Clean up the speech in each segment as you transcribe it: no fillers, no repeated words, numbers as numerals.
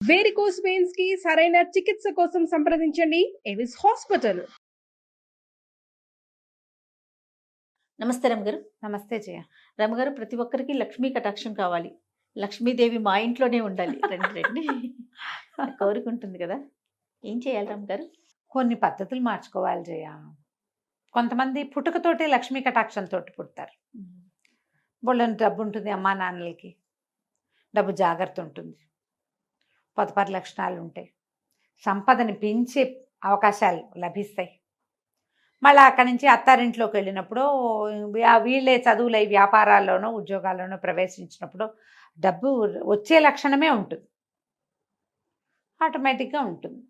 Varicose veins కి సరైన చికిత్స కోసం సంప్రదించండి ఎవిస్ హాస్పిటల్. నమస్తే రమగారు. నమస్తే జయ. రమగారు, ప్రతి ఒక్కరికి లక్ష్మీ కటాక్షం కావాలి, లక్ష్మీదేవి మా ఇంట్లోనే ఉండాలి, రండి రండి కోరుకుంటుంది కదా. ఏం చేయాలి రమగారు? కొన్ని పద్ధతులు మార్చుకోవాలి జయ. కొంతమంది పుట్టుకతోటే లక్ష్మీ కటాక్షంతో పుడతారు. బోళ్ళని డబ్బు ఉంటుంది, అమ్మా నాన్నలకి డబ్బు జాగ్రత్త ఉంటుంది, పొతపరి లక్షణాలు ఉంటాయి, సంపదని పెంచే అవకాశాలు లభిస్తాయి. మళ్ళీ అక్కడి నుంచి అత్తారింట్లోకి వెళ్ళినప్పుడు వీళ్ళే చదువులై వ్యాపారాల్లోనో ఉద్యోగాల్లోనో ప్రవేశించినప్పుడు డబ్బు వచ్చే లక్షణమే ఉంటుంది, ఆటోమేటిక్గా ఉంటుంది.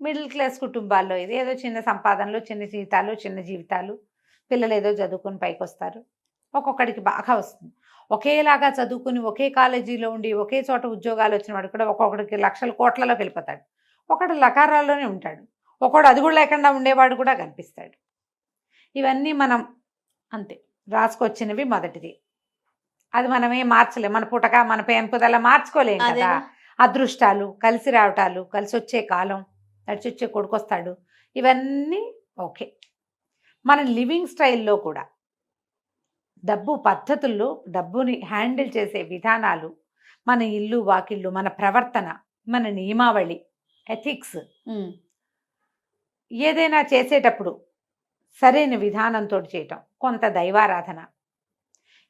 మిడిల్ క్లాస్ కుటుంబాల్లో ఇది ఏదో చిన్న సంపాదనలు, చిన్న జీతాలు, చిన్న జీవితాలు, పిల్లలు ఏదో చదువుకొని పైకి వస్తారు. ఒక్కొక్కడికి బాగా వస్తుంది. ఒకేలాగా చదువుకుని ఒకే కాలేజీలో ఉండి ఒకే చోట ఉద్యోగాలు వచ్చిన వాడు కూడా ఒక్కొక్కడికి లక్షల కోట్లలోకి వెళ్ళిపోతాడు. ఒకడు లకారాల్లోనే ఉంటాడు, ఒకడు అది కూడా లేకుండా ఉండేవాడు కూడా కనిపిస్తాడు. ఇవన్నీ మనం అంతే రాసుకొచ్చినవి. మొదటిది అది మనమే మార్చలేం, మన పుటక మన పెంపుదల మార్చుకోలేం కదా. అదృష్టాలు, కలిసి రావటాలు, కలిసి వచ్చే కాలం, నడిచి వచ్చే కొడుకొస్తాడు, ఇవన్నీ ఓకే. మన లివింగ్ స్టైల్లో కూడా డబ్బు పద్ధతుల్లో, డబ్బుని హ్యాండిల్ చేసే విధానాలు, మన ఇల్లు వాకిళ్ళు, మన ప్రవర్తన, మన నియమావళి, ఎథిక్స్, ఏదైనా చేసేటప్పుడు సరైన విధానంతో చేయటం, కొంత దైవారాధన,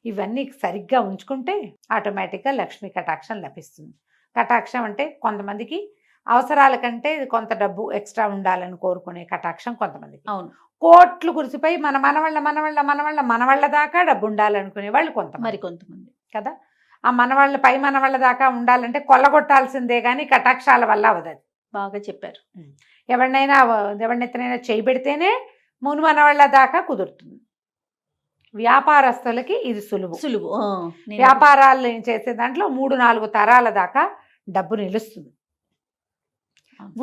ఇవన్నీ సరిగ్గా ఉంచుకుంటే ఆటోమేటిక్గా లక్ష్మీ కటాక్షం లభిస్తుంది. కటాక్షం అంటే కొంతమందికి అవసరాల కంటే కొంత డబ్బు ఎక్స్ట్రా ఉండాలని కోరుకునే కటాక్షం కొంతమందికి. అవును, కోట్లు కురిసిపోయి మనవాళ్ళ దాకా డబ్బు ఉండాలనుకునే వాళ్ళు కొంతమంది కదా. ఆ మనవాళ్ళ దాకా ఉండాలంటే కొల్లగొట్టాల్సిందే కానీ కటాక్షాల వల్ల అవదది. బాగా చెప్పారు. ఎవరినెత్తనైనా చేయబెడితేనే మును మనవాళ్ళ దాకా కుదురుతుంది. వ్యాపారస్తులకి ఇది సులువు. వ్యాపారాలు చేసే దాంట్లో 3-4 తరాల దాకా డబ్బు నిలుస్తుంది.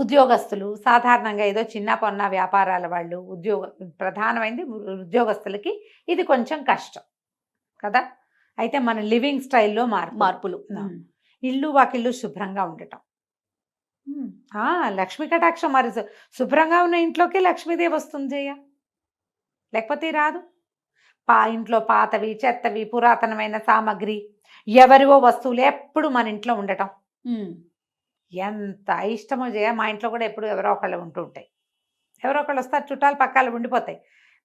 ఉద్యోగస్తులు సాధారణంగా ఏదో చిన్న పొన్న వ్యాపారాల వాళ్ళు, ప్రధానమైనది ఉద్యోగస్తులకి ఇది కొంచెం కష్టం కదా. అయితే మన లివింగ్ స్టైల్లో మార్పులు, ఇల్లు వాకిళ్ళు శుభ్రంగా ఉండటం, లక్ష్మీ కటాక్షం. మరి శుభ్రంగా ఉన్న ఇంట్లోకి లక్ష్మీదేవి వస్తుంది జయ, లేకపోతే రాదు. ఇంట్లో పాతవి, చెత్తవి, పురాతనమైన సామాగ్రి, ఎవరివో వస్తువులు ఎప్పుడు మన ఇంట్లో ఉండటం ఎంత ఇష్టమో జయ. మా ఇంట్లో కూడా ఎప్పుడు ఎవరో ఒకళ్ళు ఉంటూ ఉంటాయి. ఎవరో ఒకళ్ళు వస్తారు, చుట్టాలు పక్కాలు ఉండిపోతాయి.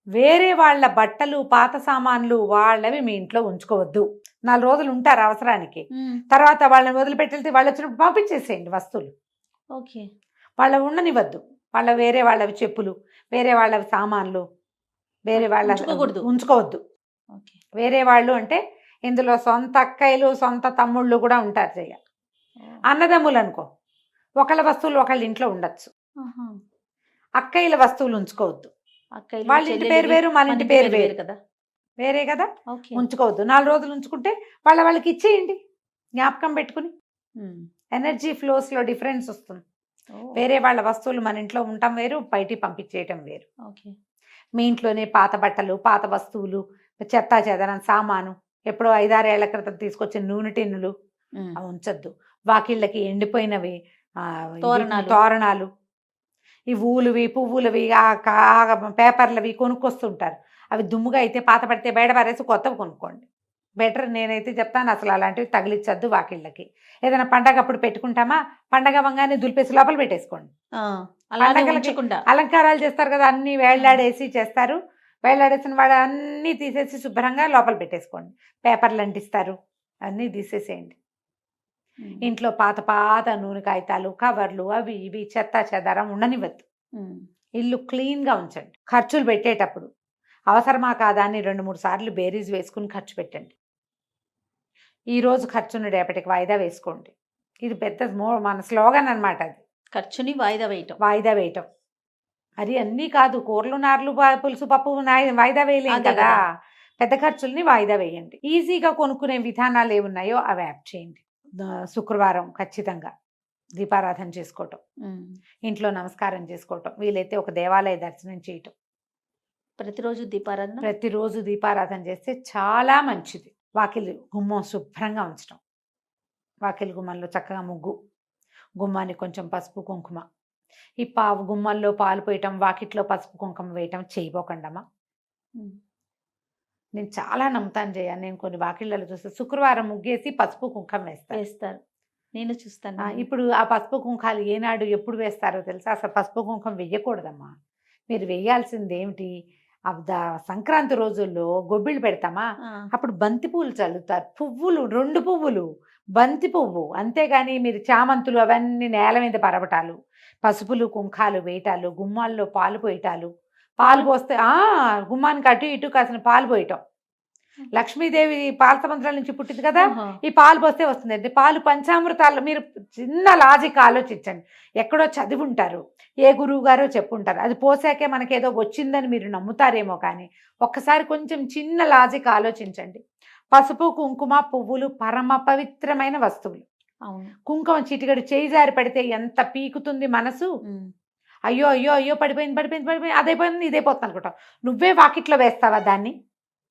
వేరే వాళ్ళ బట్టలు, పాత సామాన్లు వాళ్ళవి మీ ఇంట్లో ఉంచుకోవద్దు. 4 రోజులు ఉంటారు అవసరానికి, తర్వాత వాళ్ళని వదిలిపెట్టి వాళ్ళు వచ్చినప్పుడు పంపించేసేయండి వస్తువులు. ఓకే, వాళ్ళ ఉండనివ్వద్దు. వేరే వాళ్ళవి చెప్పులు, వేరే వాళ్ళవి సామాన్లు, వేరే వాళ్ళ ఉంచుకోవద్దు. వేరే వాళ్ళు అంటే ఇందులో సొంత అక్కయ్యలు, సొంత తమ్ముళ్ళు కూడా ఉంటారు జయ. అన్నదమ్ములు అనుకో, ఒకళ్ళ వస్తువులు ఒకళ్ళ ఇంట్లో ఉండొచ్చు. అక్కయ్యల వస్తువులు ఉంచుకోవద్దు. వాళ్ళ ఇంటి పేరు వేరు, మన ఇంటి పేరు వేరు కదా, వేరే కదా, ఉంచుకోవద్దు. 4 రోజులు ఉంచుకుంటే వాళ్ళకి ఇచ్చేయండి, జ్ఞాపకం పెట్టుకుని. ఎనర్జీ ఫ్లోస్లో డిఫరెన్స్ వస్తుంది. వేరే వాళ్ళ వస్తువులు మన ఇంట్లో ఉండటం వేరు, బయటికి పంపించేయటం వేరు. మీ ఇంట్లోనే పాత బట్టలు, పాత వస్తువులు, చెత్తా చెదరం సామాను, ఎప్పుడో 5-6 ఏళ్ల క్రితం తీసుకొచ్చిన నూనె టిన్నులు అవి ఉంచొద్దు. వాకిళ్ళకి ఎండిపోయినవి తోరణాలు, ఈ ఊలువి, పువ్వులవి, పేపర్లవి కొనుక్కొస్తుంటారు. అవి దుమ్ముగా అయితే పాత పడితే బయట పారేసి కొత్తవి కొనుక్కోండి, బెటర్. నేనైతే చెప్తాను, అసలు అలాంటివి తగిలించద్దు వాకిళ్ళకి. ఏదైనా పండగ అప్పుడు పెట్టుకుంటామా, పండగ వంగానే దులిపేసి లోపల పెట్టేసుకోండి. అలంకారాలు చేస్తారు కదా, అన్ని వేళ్లాడేసి చేస్తారు. వేళ్లాడేసిన వాడు అన్నీ తీసేసి శుభ్రంగా లోపల పెట్టేసుకోండి. పేపర్లు అంటిస్తారు, అన్నీ తీసేసేయండి. ఇంట్లో పాత నూనె కాగితాలు, కవర్లు, అవి ఇవి చెత్త చెదారం ఉండనివ్వద్దు. ఇల్లు క్లీన్గా ఉంచండి. ఖర్చులు పెట్టేటప్పుడు అవసరమా కాదా అని 2-3 సార్లు బేరీజ్ వేసుకుని ఖర్చు పెట్టండి. ఈరోజు ఖర్చును రేపటికి వాయిదా వేసుకోండి. ఇది పెద్ద మన స్లోగన్ అనమాట. అది ఖర్చుని వాయిదా వేయటం. అది అన్నీ కాదు, కూరలు, నార్లు, పులుసు, పప్పు వాయిదా వేయలేం కదా. పెద్ద ఖర్చుల్ని వాయిదా వేయండి. ఈజీగా కొనుక్కునే విధానాలు ఏమున్నాయో అవి యాప్ చేయండి. శుక్రవారం ఖచ్చితంగా దీపారాధన చేసుకోవటం, ఇంట్లో నమస్కారం చేసుకోవటం, వీలైతే ఒక దేవాలయ దర్శనం చేయటం. ప్రతిరోజు దీపారాధన చేస్తే చాలా మంచిది. వాకిలి గుమ్మం శుభ్రంగా ఉంచడం, వాకిలి గుమ్మంలో చక్కగా ముగ్గు, గుమ్మానికి కొంచెం పసుపు కుంకుమ. ఈ గుమ్మంలో పాలు పోయటం, వాకిట్లో పసుపు కుంకుమ వేయటం చేయబోకండమ్మా. నేను చాలా నమ్ముతాను జయ. నేను కొన్ని వాకిళ్ళలో చూస్తే శుక్రవారం ముగ్గేసి పసుపు కుంకుమ వేస్తారు. నేను చూస్తాను. ఇప్పుడు ఆ పసుపు కుంకాలు ఏనాడు ఎప్పుడు వేస్తారో తెలుసా? అసలు పసుపు కుంకుమ వెయ్యకూడదమ్మా. మీరు వేయాల్సింది ఏమిటి? సంక్రాంతి రోజుల్లో గొబ్బిళ్ళు పెడతామా, అప్పుడు బంతి పువ్వులు చల్లుతారు. పువ్వులు 2 పువ్వులు, బంతి పువ్వు. అంతేగాని మీరు చామంతులు అవన్నీ నేల మీద పరవటాలు, పసుపులు కుంకాలు వేయటాలు, గుమ్మాల్లో పాలు పోయటాలు. పాలు పోస్తే గుమ్మానికి అటు ఇటు కాసిన పాలు పోయటం. లక్ష్మీదేవి పాల సముద్రాల నుంచి పుట్టింది కదా, ఈ పాలు పోస్తే వస్తుంది. పాలు పంచామృతాలు. మీరు చిన్న లాజిక్ ఆలోచించండి. ఎక్కడో చదివి ఉంటారు, ఏ గురువు గారో చెప్పుంటారు, అది పోసాకే మనకేదో వచ్చిందని మీరు నమ్ముతారేమో. కానీ ఒక్కసారి కొంచెం చిన్న లాజిక్ ఆలోచించండి. పసుపు కుంకుమ పువ్వులు పరమ పవిత్రమైన వస్తువులు. కుంకుమ చిటికడు చేయి జారి పడితే ఎంత పీకుతుంది మనసు. అయ్యో అయ్యో అయ్యో పడిపోయింది పడిపోయింది పడిపోయింది, అదైపోయింది ఇదైపోతుంది అనుకుంటావు. నువ్వే వాకిట్లో వేస్తావా దాన్ని?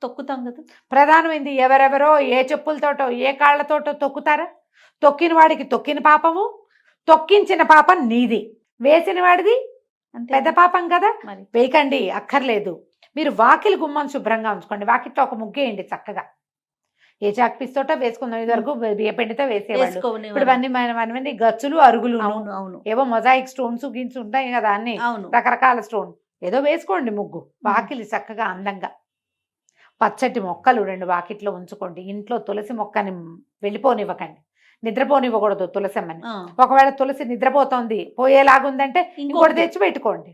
తొక్కుతాం కదా. ప్రధానమైంది ఎవరెవరో ఏ చెప్పులతోటో ఏ కాళ్లతోటో తొక్కుతారా? తొక్కిన వాడికి తొక్కిన పాపము, తొక్కించిన పాపం నీది, వేసిన వాడిది పెద్ద పాపం కదా. వేయకండి, అక్కర్లేదు. మీరు వాకిలి గుమ్మం శుభ్రంగా ఉంచుకోండి. వాకిట్లో ఒక ముగ్గేయండి చక్కగా. ఏ చాక్పీస్తోటో వేసుకుందాం. ఇది వరకు బియ్యపిండితో వేసేవాళ్ళు. ఇప్పుడు మనమంది గచ్చులు అరుగులు, ఏవో మొజాయిక్ స్టోన్స్ గిన్స్ ఉంటాయి కదా, అన్ని రకరకాల స్టోన్. ఏదో వేసుకోండి ముగ్గు. వాకిలి చక్కగా అందంగా. పచ్చటి మొక్కలు 2 వాకిట్లో ఉంచుకోండి. ఇంట్లో తులసి మొక్కని వెళ్ళిపోనివ్వకండి, నిద్రపోనివ్వకూడదు తులసమ్మని. ఒకవేళ తులసి నిద్రపోతోంది, పోయేలాగుందంటే ఇంకోటి తెచ్చి పెట్టుకోండి.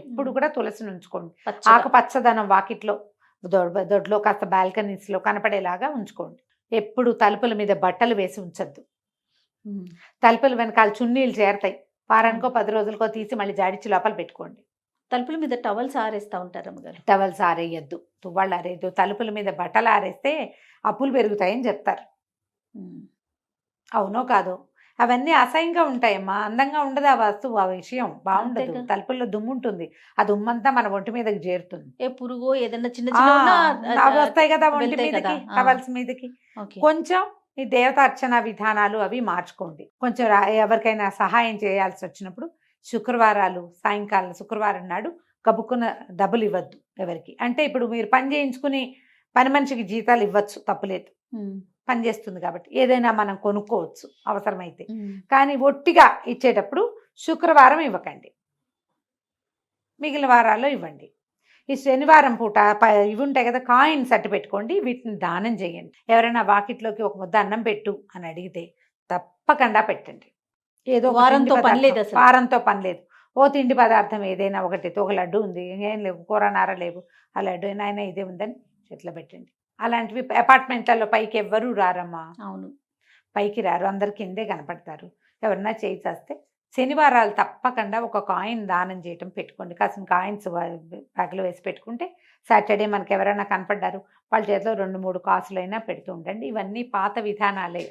ఎప్పుడు కూడా తులసిని ఉంచుకోండి. ఆకుపచ్చదనం వాకిట్లో, దొడ్లో కాస్త బాల్కనీస్లో కనపడేలాగా ఉంచుకోండి. ఎప్పుడు తలుపుల మీద బట్టలు వేసి ఉంచద్దు. తలుపుల వెనకాల చున్నీలు చేరతాయి. వారానికో 10 రోజులకో తీసి మళ్ళీ జాడిచ్చి లోపల పెట్టుకోండి. తలుపుల మీద టవల్స్ ఆరేస్తా ఉంటారు అమ్మగారు. టవల్స్ ఆరేయద్దు, తువ్వాళ్ళు ఆరేయద్దు. తలుపుల మీద బట్టలు ఆరేస్తే అప్పులు పెరుగుతాయని చెప్తారు. అవునో కాదో? అవన్నీ అసహ్యంగా ఉంటాయమ్మా. అందంగా ఉండదు ఆ వస్తువు, ఆ విషయం బాగుండదు. తలుపుల్లో దుమ్ము ఉంటుంది, ఆ దుమ్మంతా మన ఒంటి మీదకి చేరుతుంది. ఏ పురుగు ఏదన్నా చిన్న అవి వస్తాయి కదా ఒంటి మీదకి, టవల్స్ మీదకి. కొంచెం ఈ దేవత అర్చన విధానాలు అవి మార్చుకోండి. కొంచెం ఎవరికైనా సహాయం చేయాల్సి వచ్చినప్పుడు శుక్రవారాలు సాయంకాలం, శుక్రవారం నాడు కబుక్కున్న డబ్బులు ఇవ్వద్దు ఎవరికి. అంటే ఇప్పుడు మీరు పని చేయించుకుని పని మనిషికి జీతాలు ఇవ్వచ్చు, తప్పులేదు, పని చేస్తుంది కాబట్టి ఏదైనా మనం కొనుక్కోవచ్చు అవసరమైతే. కానీ ఒట్టిగా ఇచ్చేటప్పుడు శుక్రవారం ఇవ్వకండి, మిగిలిన వారాల్లో ఇవ్వండి. ఈ శనివారం పూట ఇవి ఉంటాయి కదా, కాయిన్స్ అట్టు పెట్టుకోండి, వీటిని దానం చేయండి. ఎవరైనా వాకిట్లోకి ఒక ముద్ద అన్నం పెట్టు అని అడిగితే తప్పకుండా పెట్టండి. ఏదో వారంతో పని లేదు. ఓ తిండి పదార్థం ఏదైనా ఒకటి, ఒక లడ్డు ఉంది, ఏం లేవు, కూరనార లేవు, ఆ లడ్డు అయినా ఇదే ఉందని చేతిలో పెట్టండి. అలాంటివి అపార్ట్మెంట్లలో పైకి ఎవ్వరూ రారమ్మా. అవును, పైకి రారు, అందరు కిందే కనపడతారు. ఎవరన్నా చేయి చేస్తే శనివారాలు తప్పకుండా ఒక కాయిన్ దానం చేయటం పెట్టుకోండి. కాసిన కాయిన్స్ బ్యాగ్లో వేసి పెట్టుకుంటే సాటర్డే మనకి ఎవరైనా కనపడ్డారు, వాళ్ళ చేతిలో 2-3 కాసులైనా పెడుతూ ఉండండి. ఇవన్నీ పాత విధానాలే,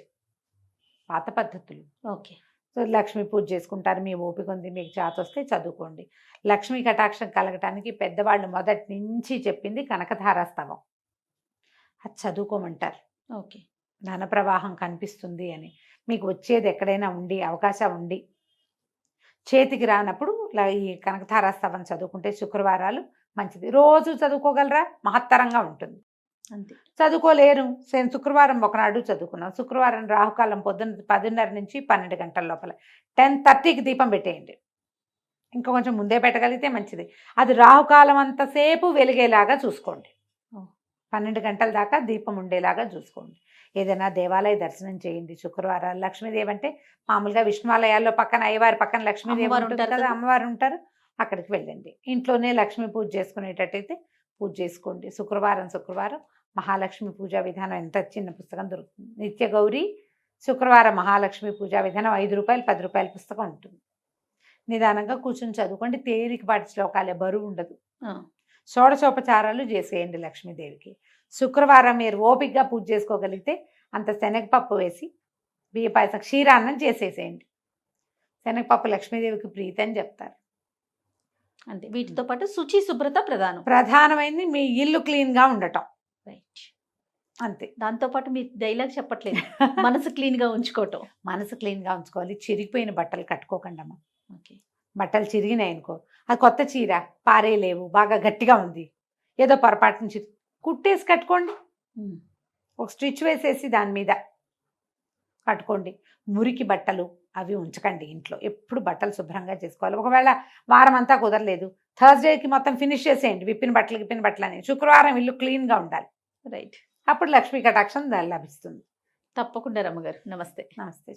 పాత పద్ధతులు. ఓకే. సో లక్ష్మీ పూజ చేసుకుంటారు. మీ ఓపిక ఉంది, మీకు చేత వస్తే చదువుకోండి. లక్ష్మీ కటాక్షం కలగటానికి పెద్దవాళ్ళు మొదటి నుంచి చెప్పింది కనకధారాస్తవం, అది చదువుకోమంటారు. ఓకే. ధన ప్రవాహం కనిపిస్తుంది అని. మీకు వచ్చేది ఎక్కడైనా ఉండి అవకాశం ఉండి చేతికి రానప్పుడు ఈ కనకధారాస్తవం చదువుకుంటే శుక్రవారాలు మంచిది. రోజు చదువుకోగలరా? మహత్తరంగా ఉంటుంది. అంతే. చదువుకోలేరు, శుక్రవారం ఒకనాడు చదువుకున్నాం. శుక్రవారం రాహుకాలం పొద్దున్న 10:30 నుంచి 12 గంటల లోపల 10:30కి దీపం పెట్టేయండి. ఇంకా కొంచెం ముందే పెట్టగలిగితే మంచిది. అది రాహుకాలం అంతసేపు వెలిగేలాగా చూసుకోండి. 12 గంటల దాకా దీపం ఉండేలాగా చూసుకోండి. ఏదైనా దేవాలయ దర్శనం చేయండి శుక్రవారాలు. లక్ష్మీదేవి అంటే మామూలుగా విష్ణువాలయాల్లో పక్కన అయ్యవారి పక్కన లక్ష్మీదేవి ఉంటుంది కదా, అమ్మవారు ఉంటారు, అక్కడికి వెళ్ళండి. ఇంట్లోనే లక్ష్మీ పూజ చేసుకునేటట్టయితే పూజ చేసుకోండి. శుక్రవారం మహాలక్ష్మి పూజా విధానం, ఎంత చిన్న పుస్తకం దొరుకుతుంది. నిత్య గౌరీ శుక్రవారం మహాలక్ష్మి పూజా విధానం, 5 రూపాయలు 10 రూపాయల పుస్తకం ఉంటుంది. నిదానంగా కూర్చొని చదువుకోండి. తేలికపాటి శ్లోకాలే, బరువు ఉండదు. షోడశోపచారాలు చేసేయండి లక్ష్మీదేవికి. శుక్రవారం మీరు ఓపికగా పూజ చేసుకోగలిగితే అంత శనగపప్పు వేసి బియ్య పాయసం, క్షీరాన్నం చేసేసేయండి. శనగపప్పు లక్ష్మీదేవికి ప్రీతి అని చెప్తారు. అంతే. వీటితో పాటు శుచి శుభ్రత ప్రధానమైంది. మీ ఇల్లు క్లీన్గా ఉండటం. రైట్. అంతే. దాంతోపాటు మీ డైలాగ్ చెప్పట్లేదు, మనసు క్లీన్గా ఉంచుకోవటం. మనసు క్లీన్గా ఉంచుకోవాలి. చిరిగిపోయిన బట్టలు కట్టుకోకండమ్మా. ఓకే. బట్టలు చిరిగినాయి అనుకో, అది కొత్త చీర పారేలేవు, బాగా గట్టిగా ఉంది, ఏదో పొరపాటు నుంచి కుట్టేసి కట్టుకోండి. ఒక స్టిచ్ వేసేసి దాని మీద కట్టుకోండి. మురికి బట్టలు అవి ఉంచకండి ఇంట్లో. ఎప్పుడు బట్టలు శుభ్రంగా చేసుకోవాలి. ఒకవేళ వారం అంతా కుదరలేదు, థర్స్డేకి మొత్తం ఫినిష్ చేసేయండి. విప్పిన బట్టలు అని. శుక్రవారం ఇల్లు క్లీన్గా ఉండాలి. రైట్. అప్పుడు లక్ష్మీ కటాక్షం లభిస్తుంది. తప్పకుండా రమ్మగారు. నమస్తే. నమస్తే.